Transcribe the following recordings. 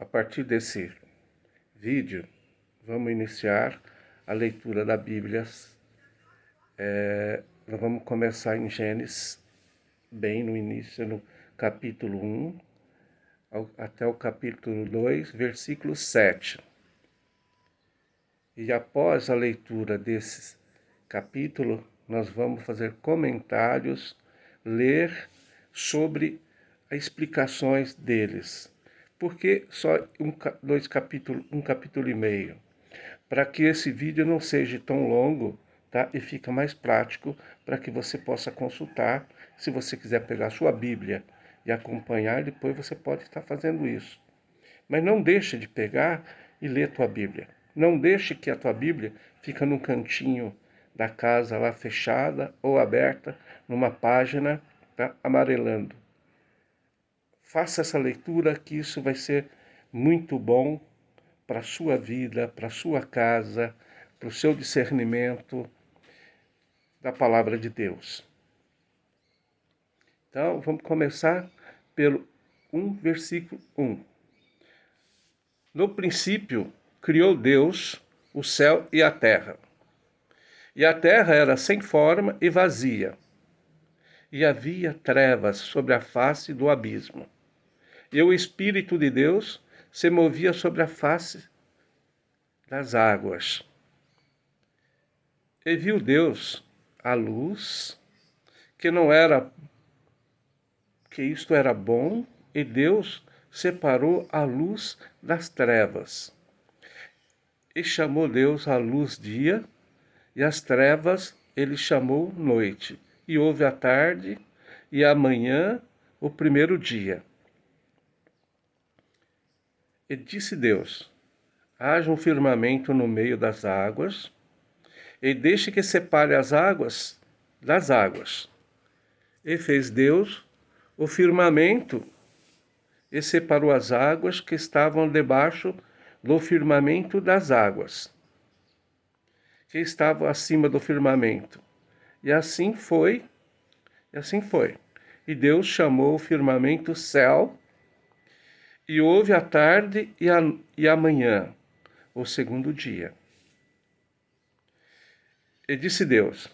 A partir desse vídeo, vamos iniciar a leitura da Bíblia. Nós vamos começar em Gênesis, bem no início, no capítulo 1, até o capítulo 2, versículo 7. E após a leitura desse capítulo, nós vamos fazer comentários, ler sobre as explicações deles. Por que só um capítulo e meio? Para que esse vídeo não seja tão longo, tá? E fica mais prático para que você possa consultar. Se você quiser pegar sua Bíblia e acompanhar, depois você pode estar fazendo isso. Mas não deixe de pegar e ler tua Bíblia. Não deixe que a tua Bíblia fique num cantinho da casa lá fechada ou aberta, numa página, tá? Amarelando. Faça essa leitura que isso vai ser muito bom para a sua vida, para a sua casa, para o seu discernimento da palavra de Deus. Então, vamos começar pelo versículo 1. No princípio, criou Deus o céu e a terra. E a terra era sem forma e vazia, e havia trevas sobre a face do abismo. E o Espírito de Deus se movia sobre a face das águas. E viu Deus a luz, que isto era bom, e Deus separou a luz das trevas. E chamou Deus a luz dia, e as trevas ele chamou noite. E houve a tarde e a manhã, o primeiro dia. E disse Deus: haja um firmamento no meio das águas, e deixe que separe as águas das águas. E fez Deus o firmamento, e separou as águas que estavam debaixo do firmamento das águas, que estavam acima do firmamento. E assim foi. E Deus chamou o firmamento céu, e houve a tarde e a manhã, o segundo dia. E disse Deus: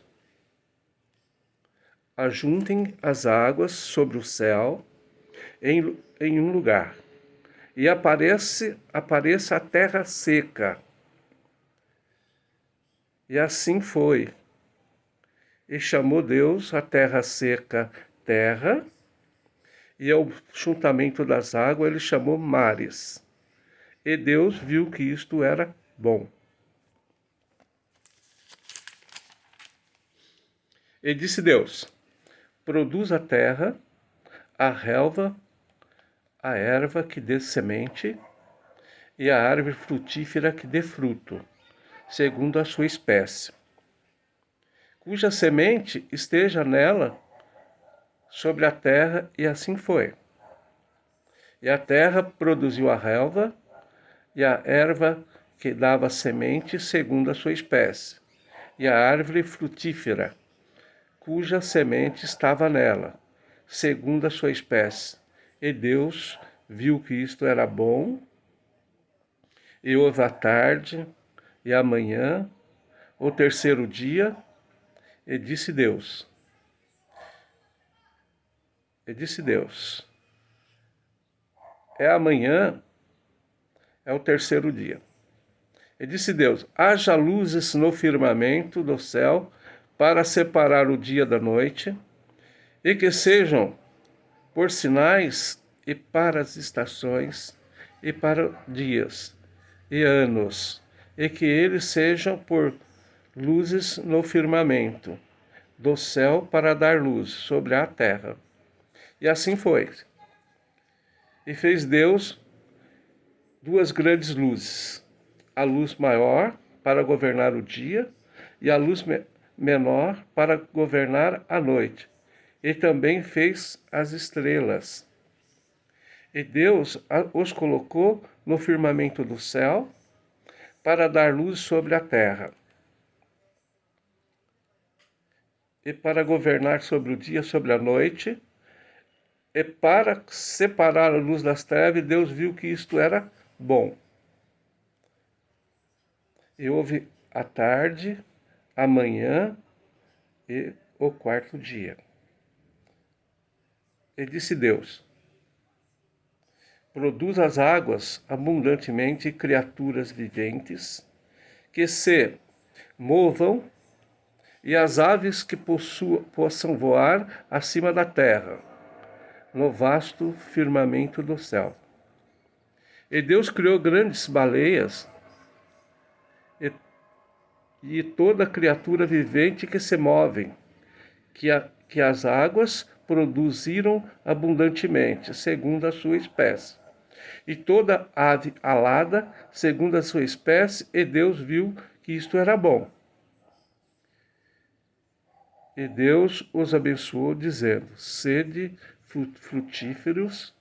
ajuntem as águas sobre o céu em um lugar, e apareça a terra seca. E assim foi. E chamou Deus a terra seca terra, e ao juntamento das águas ele chamou mares. E Deus viu que isto era bom. E disse Deus: produz a terra, a relva, a erva que dê semente, e a árvore frutífera que dê fruto, segundo a sua espécie, cuja semente esteja nela sobre a terra, e assim foi. E a terra produziu a relva e a erva que dava semente segundo a sua espécie, e a árvore frutífera, cuja semente estava nela, segundo a sua espécie. E Deus viu que isto era bom. E houve a tarde e a manhã, o terceiro dia. E disse Deus: é amanhã, é o terceiro dia. E disse Deus: haja luzes no firmamento do céu para separar o dia da noite, e que sejam por sinais e para as estações, e para dias e anos, e que eles sejam por luzes no firmamento do céu para dar luz sobre a terra. E assim foi. E fez Deus duas grandes luzes, a luz maior para governar o dia, e a luz menor para governar a noite. E também fez as estrelas. E Deus os colocou no firmamento do céu para dar luz sobre a terra, e para governar sobre o dia e sobre a noite, e para separar a luz das trevas. Deus viu que isto era bom. E houve a tarde, a manhã e o quarto dia. E disse Deus: produz as águas abundantemente criaturas viventes que se movam e as aves que possam voar acima da terra, no vasto firmamento do céu. E Deus criou grandes baleias e toda criatura vivente que se movem, que as águas produziram abundantemente, segundo a sua espécie. E toda ave alada, segundo a sua espécie, e Deus viu que isto era bom. E Deus os abençoou, dizendo: sede frutíferos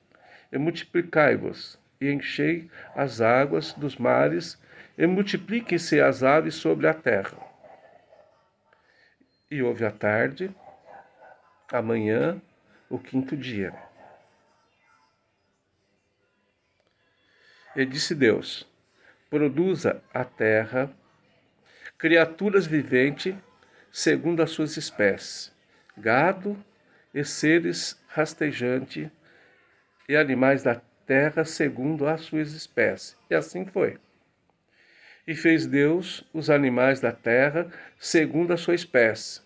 e multiplicai-vos, e enchei as águas dos mares, e multipliquem-se as aves sobre a terra. E houve a tarde, a manhã, o quinto dia. E disse Deus: produza a terra criaturas viventes segundo as suas espécies, gado e seres rastejantes, e animais da terra segundo as suas espécies. E assim foi. E fez Deus os animais da terra segundo a sua espécie,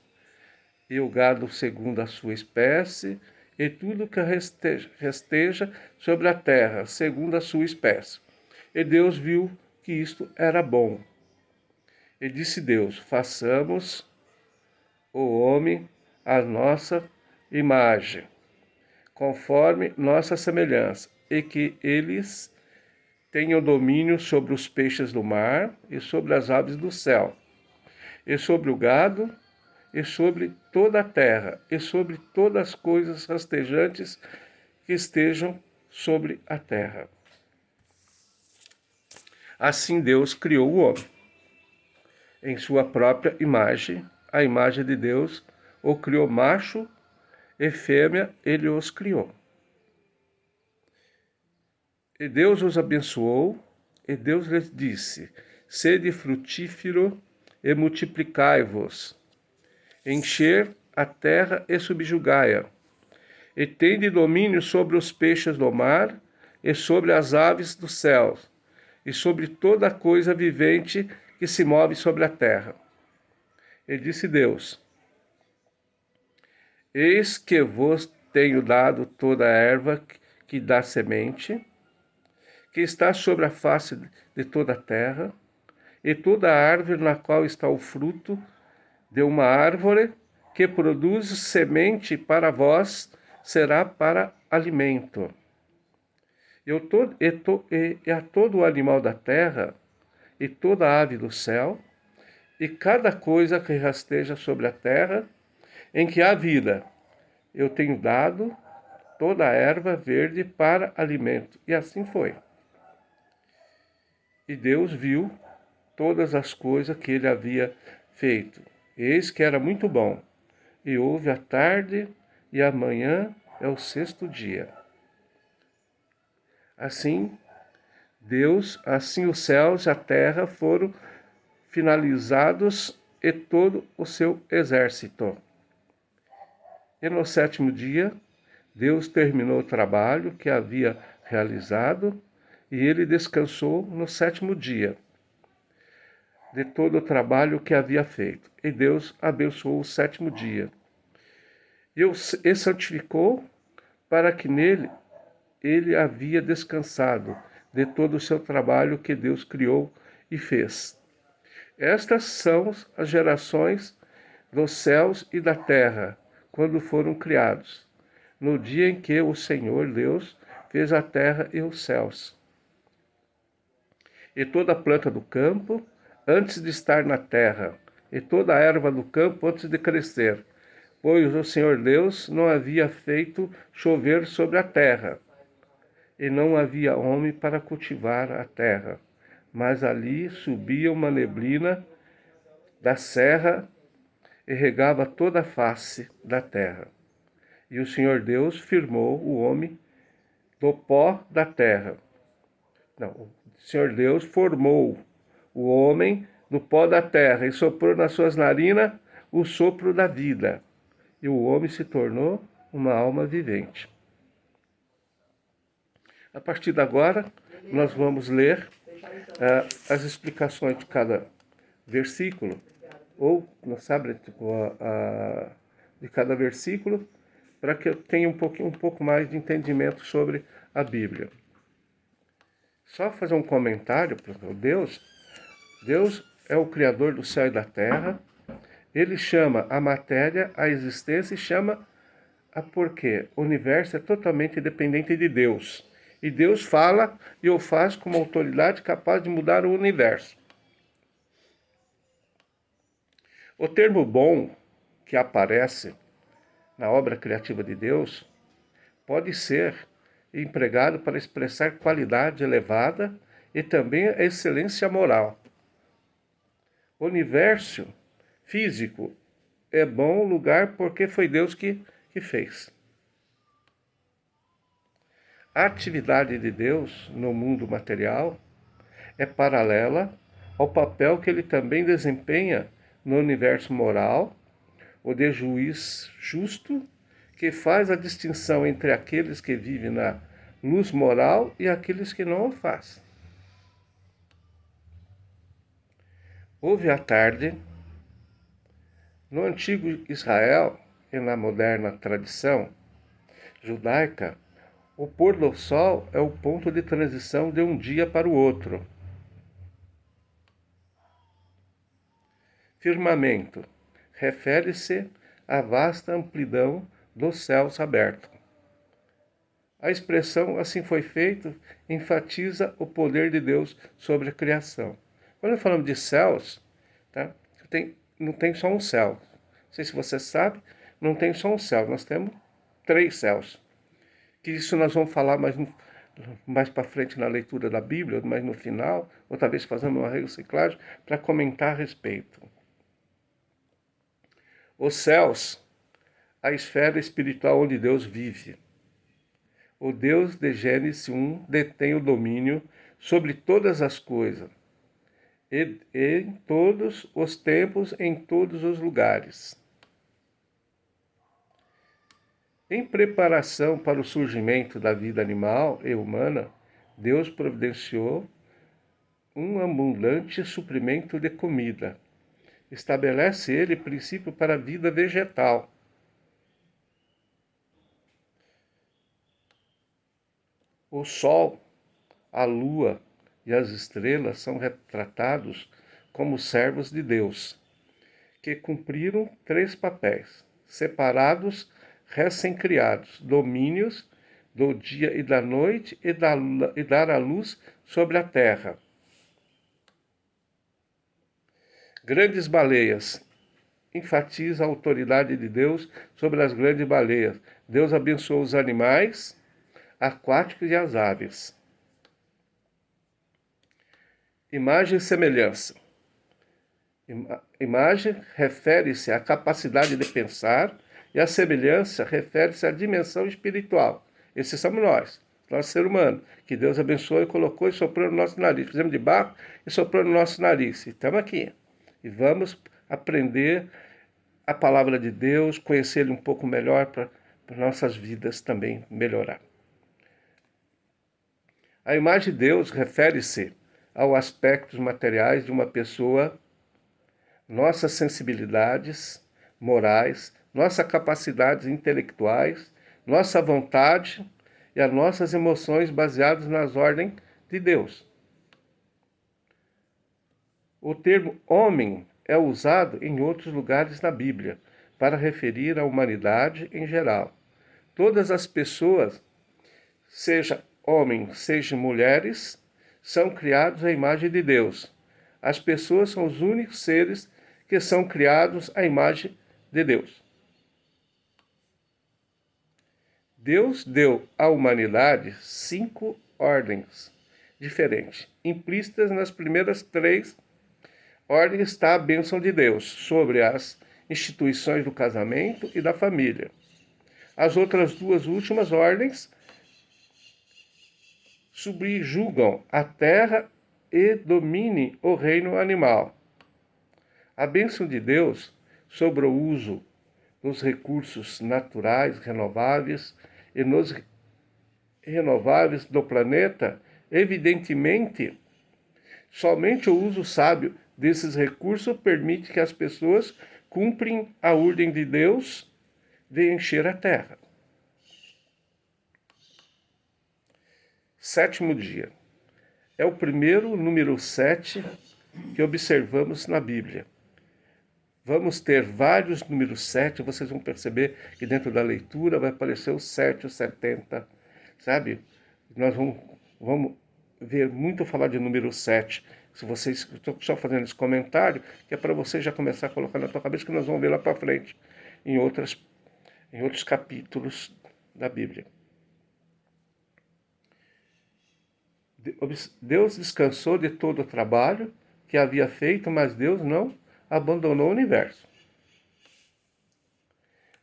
e o gado segundo a sua espécie, e tudo que resteja sobre a terra segundo a sua espécie. E Deus viu que isto era bom. E disse Deus: façamos o homem à nossa imagem, conforme nossa semelhança, e que eles tenham domínio sobre os peixes do mar, e sobre as aves do céu, e sobre o gado, e sobre toda a terra, e sobre todas as coisas rastejantes que estejam sobre a terra. Assim Deus criou o homem. Em sua própria imagem, a imagem de Deus o criou, macho e fêmea, ele os criou. E Deus os abençoou, e Deus lhes disse: sede frutífero e multiplicai-vos, encher a terra e subjugai-a, e tende domínio sobre os peixes do mar, e sobre as aves do céu, e sobre toda coisa vivente que se move sobre a terra. E disse Deus: eis que vos tenho dado toda a erva que dá semente, que está sobre a face de toda a terra, e toda a árvore na qual está o fruto de uma árvore que produz semente para vós, será para alimento. E a todo o animal da terra, e toda a ave do céu, e cada coisa que rasteja sobre a terra, em que há vida, eu tenho dado toda a erva verde para alimento. E assim foi. E Deus viu todas as coisas que ele havia feito. Eis que era muito bom. E houve a tarde e a manhã é o sexto dia. Assim, assim os céus e a terra foram finalizados e todo o seu exército. E no sétimo dia, Deus terminou o trabalho que havia realizado, e ele descansou no sétimo dia de todo o trabalho que havia feito. E Deus abençoou o sétimo dia e santificou, para que nele ele havia descansado de todo o seu trabalho que Deus criou e fez. Estas são as gerações dos céus e da terra, quando foram criados, no dia em que o Senhor Deus fez a terra e os céus. E toda a planta do campo, antes de estar na terra, e toda a erva do campo antes de crescer, pois o Senhor Deus não havia feito chover sobre a terra, e não havia homem para cultivar a terra, mas ali subia uma neblina da serra e regava toda a face da terra. E o Senhor Deus firmou o homem do pó da terra, Não, o Senhor Deus formou o homem do pó da terra e soprou nas suas narinas o sopro da vida. E o homem se tornou uma alma vivente. A partir de agora, nós vamos ler as explicações de cada versículo, ou, sabe, de cada versículo, para que eu tenha um pouco mais de entendimento sobre a Bíblia. Só fazer um comentário para Deus. Deus é o Criador do céu e da terra. Ele chama a matéria, a existência, e chama a porquê. O universo é totalmente dependente de Deus. E Deus fala e o faz com uma autoridade capaz de mudar o universo. O termo bom que aparece na obra criativa de Deus pode ser empregado para expressar qualidade elevada e também a excelência moral. O universo físico é bom lugar porque foi Deus que fez. A atividade de Deus no mundo material é paralela ao papel que ele também desempenha no universo moral, o de juiz justo, que faz a distinção entre aqueles que vivem na luz moral e aqueles que não o fazem. Houve à tarde, no antigo Israel e na moderna tradição judaica, o pôr do sol é o ponto de transição de um dia para o outro. Firmamento refere-se à vasta amplidão dos céus abertos. A expressão assim foi feita enfatiza o poder de Deus sobre a criação. Quando falamos de céus, tá? Não tem só um céu. Não sei se você sabe, não tem só um céu. Nós temos 3 céus. Que isso nós vamos falar mais para frente na leitura da Bíblia, mas no final, ou talvez fazendo uma reciclagem para comentar a respeito. Os céus, a esfera espiritual onde Deus vive. O Deus de Gênesis 1 detém o domínio sobre todas as coisas, e em todos os tempos, em todos os lugares. Em preparação para o surgimento da vida animal e humana, Deus providenciou um abundante suprimento de comida. Estabelece ele princípio para a vida vegetal. O sol, a lua e as estrelas são retratados como servos de Deus, que cumpriram 3 papéis, separados, recém-criados, domínios do dia e da noite e dar a luz sobre a terra. Grandes baleias. Enfatiza a autoridade de Deus sobre as grandes baleias. Deus abençoou os animais aquáticos e as aves. Imagem e semelhança. Imagem refere-se à capacidade de pensar e a semelhança refere-se à dimensão espiritual. Esses somos nós ser humano, que Deus abençoou e colocou e soprou no nosso nariz. Fizemos de barro e soprou no nosso nariz. E estamos aqui. E vamos aprender a palavra de Deus, conhecer Ele um pouco melhor para nossas vidas também melhorar. A imagem de Deus refere-se aos aspectos materiais de uma pessoa, nossas sensibilidades morais, nossas capacidades intelectuais, nossa vontade e as nossas emoções baseadas nas ordens de Deus. O termo homem é usado em outros lugares na Bíblia para referir à humanidade em geral. Todas as pessoas, seja homens, seja mulheres, são criados à imagem de Deus. As pessoas são os únicos seres que são criados à imagem de Deus. Deus deu à humanidade 5 ordens diferentes, implícitas nas primeiras 3 ordens está a bênção de Deus sobre as instituições do casamento e da família. As outras 2 últimas ordens subjugam a terra e dominem o reino animal. A bênção de Deus sobre o uso dos recursos naturais renováveis e nos renováveis do planeta, evidentemente, somente o uso sábio desses recursos permite que as pessoas cumprem a ordem de Deus de encher a terra. Sétimo dia. É o primeiro número 7 que observamos na Bíblia. Vamos ter vários números 7, vocês vão perceber que dentro da leitura vai aparecer o 7, o 70, sabe? Nós vamos ver muito falar de número 7. Se vocês, estou só fazendo esse comentário, que é para você já começar a colocar na tua cabeça, que nós vamos ver lá para frente, em outros capítulos da Bíblia. Deus descansou de todo o trabalho que havia feito, mas Deus não abandonou o universo.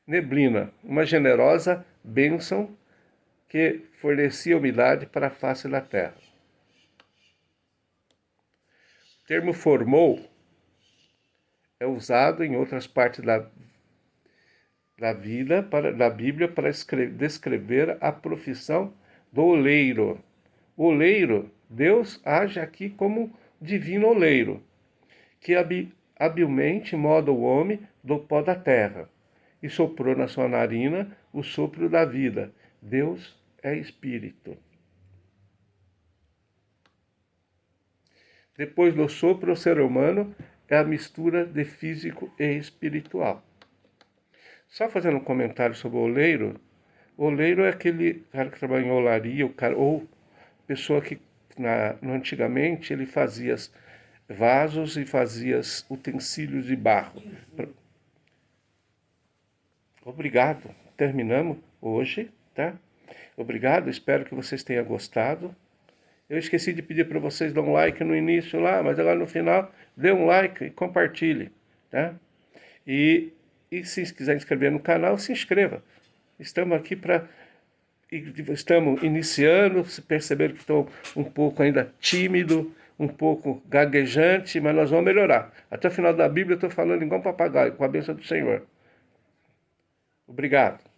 Neblina, uma generosa bênção que fornecia umidade para a face da terra. O termo formou é usado em outras partes da Bíblia para descrever a profissão do oleiro. O oleiro, Deus age aqui como divino oleiro, que habilmente molda o homem do pó da terra e soprou na sua narina o sopro da vida. Deus é espírito. Depois do sopro, o ser humano é a mistura de físico e espiritual. Só fazendo um comentário sobre o oleiro. O oleiro é aquele cara que trabalha em olaria, ou pessoa que antigamente ele fazia vasos e fazia utensílios de barro. Obrigado. Terminamos hoje, tá? Obrigado, espero que vocês tenham gostado. Eu esqueci de pedir para vocês dar um like no início lá, mas agora no final, dê um like e compartilhe, tá? E se quiser inscrever no canal, se inscreva. Estamos aqui estamos iniciando, se perceberam que estou um pouco ainda tímido, um pouco gaguejante, mas nós vamos melhorar. Até o final da Bíblia eu estou falando igual um papagaio, com a bênção do Senhor. Obrigado.